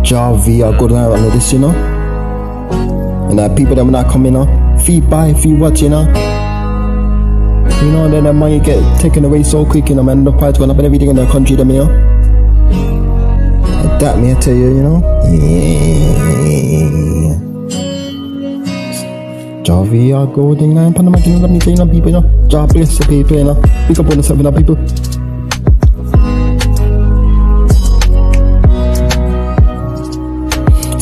Javi, I go down on this, you know. And people that when I come in, fee buy, fee watch, you know. You know, then the money get taken away so quick, you know, man. The price going up and everything in the country, them, you know. Like that, me, I tell you, you know. Yeah. Javi, I go down, Panama, you know, people, you know. Job bless the people, you know. Pick up on the 7 people.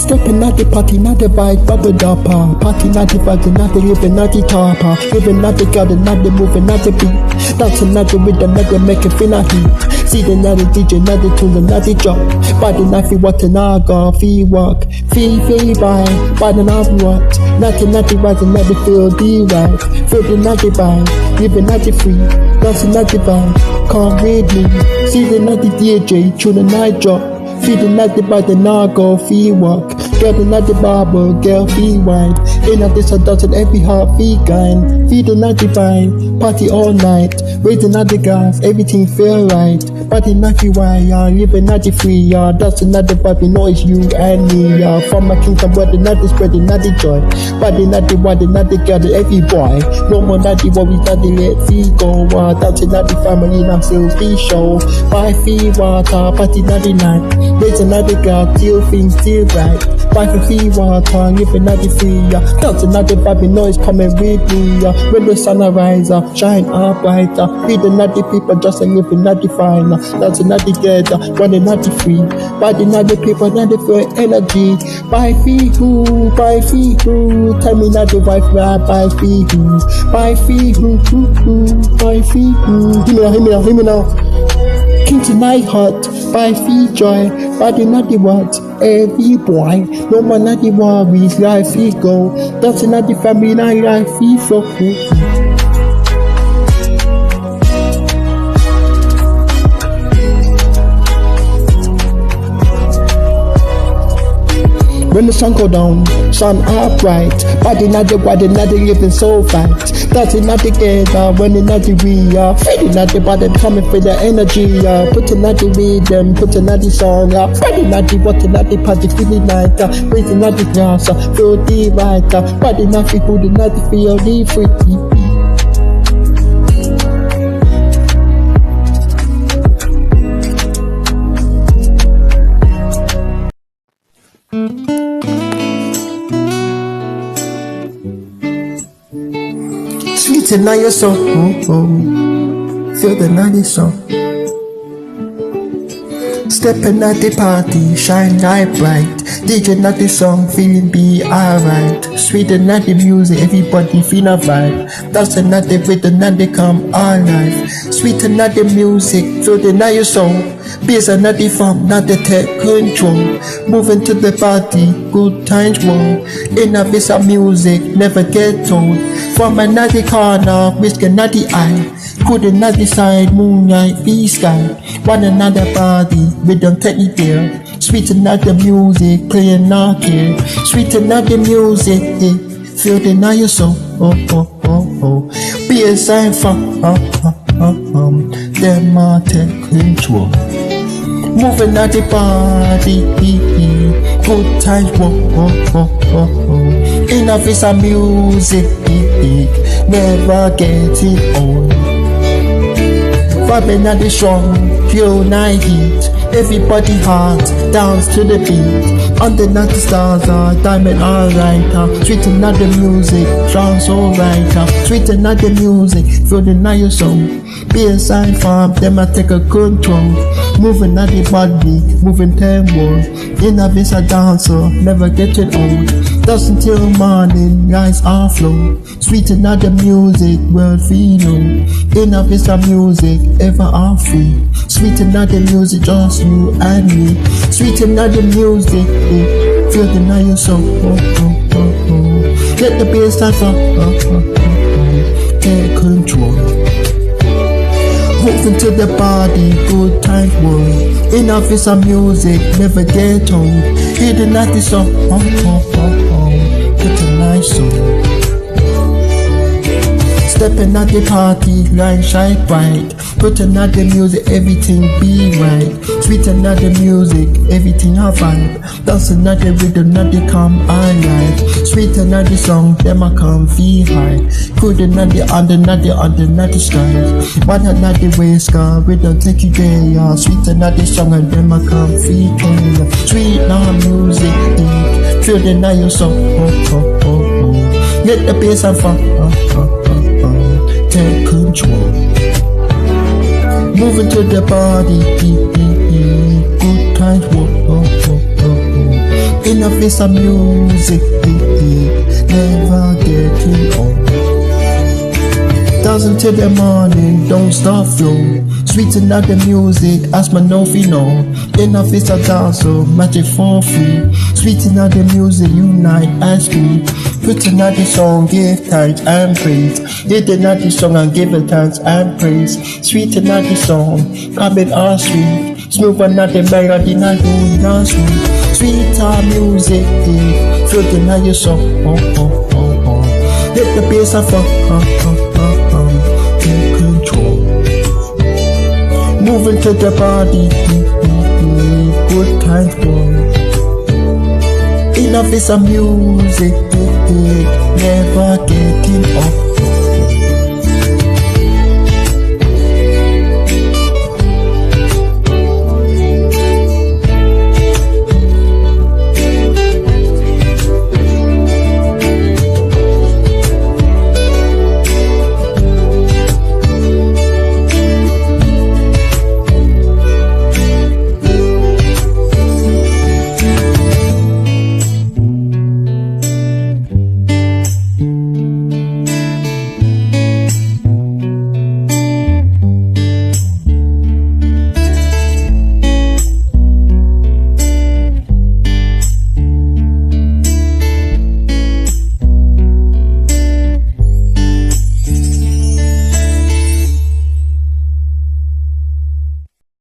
Stepping at the party, not the bike, bubble dopper. Party, not the bag, not the living, not the topper. Living, not the garden, not the moving, not the beat. Dancing, not the rhythm, not the make it feel not heat. See the not the DJ, not the tune, not the drop. Body, not the water, not go, feel walk. Feel by, body, not what. Nothing, not the rising, not the feel, the right. Feel the not the buy, living, not the free. Dancing, not the buy, come with me. See the not the DJ, tune the night drop. Feeding at the body, now go fee walk. Getting at the barber, girl fee wine. In at this adult every heart fee kind. Feeding at the vine, party all night. Raising at the gas, everything feel right. Party not the why, y'all living at the free, y'all. Dancing at the vibe, know it's you and me, y'all. From my kingdom, where the night is spreading, not the joy. Body not the one, not the girl, every boy. No more not the worries, not the let fee go. Dancing at the family, now still fee show. Buy fee water, party not the night. Raising at the girl, till things still right. Buy for fee water, living at the free, dancing at the vibe, noise coming with me, when the sun arises, shine up brighter. Feeding at the people, just living at the fire. Dancing at the together, running at the free. Body not the people, not the feel energy. Buy fee who, tell me not the wife, buy fee who, buy fee who, buy fee who. Hear me now. King tonight hot, by fee joy, body not the what, every boy, no man not the worries, life fee go, dancing at the family, night life fee flow. When the sun go down, sun upright. Body not the body, not the living so fat. Dancing not together, when not the we are. Feeling not the body, coming for the energy. Putting not the rhythm, putting not the song. Body not the water, not the party, feeling like breathing not the grass, feel the right. Body not the good, not the feel the free. Sweet and night song, feel the night song. Stepping at the party, shine light bright. DJ not the song, feeling be alright. Sweet and not the music, everybody feel a vibe. Dancing not the rhythm, not they come alive. Sweet and not the music, feel the night song. Bass and not the funk, not the take control. Moving to the party, good times roll. In a piece of music, never get told. From another corner, risk another eye. Couldn't not decide, moonlight, be sky. One another body, rhythm take it there. Sweet another music, playing not care. Sweet another music, feel the night soul. Be a sign for them are take control. Moving at the body, good times, in a piece of music, never getting old. Vibing at the strong, pure night heat. Everybody heart, dance to the beat. Under the stars are diamond alright. Sweet another music, trance alright. Sweet another music, feel the night song. Be a sign farm, them I take a control. Moving at the body, moving tempo. In a visa dancer, never getting old. Dance until morning, rise and flow. Sweet another music, world feel. In a visa music, ever are free. Sweet another music, just you and me. Sweet another music, feel the night song. Get the bass start take control. Moving to the body, good times world. In a piece of music, never get old. Hear the night song, get a nice song. Stepping at the party, line shine bright. Putting out the music, everything be right. Sweeten at the music, everything I vibe. Dancing at the rhythm, not the come alive. Sweeten at the song, them I come feel high. Couldn't at the under, not the sky. One at the way sky, we don't take you there, yeah. Sweeten at the song and them I come feel high. Sweet now music, deep. Feel the night your song, Get the bass and fun, take control. Moving to the body, good times, in a face of music, never getting old. Dancing till the morning, don't stop flow. Sweeten out the music, as my novi know. In a face of dance, so magic for free. Sweeten out the music, unite as we. Putting out the song, give thanks and praise. Getting out the song and giving thanks and praise. Sweeten out the song, coming all sweet. Smooth out the melody, not doing not sweet. Sweet music, floating out your song, Hit the bass and take control. Moving to the body, good times, boy. Enough is a music, never getting off.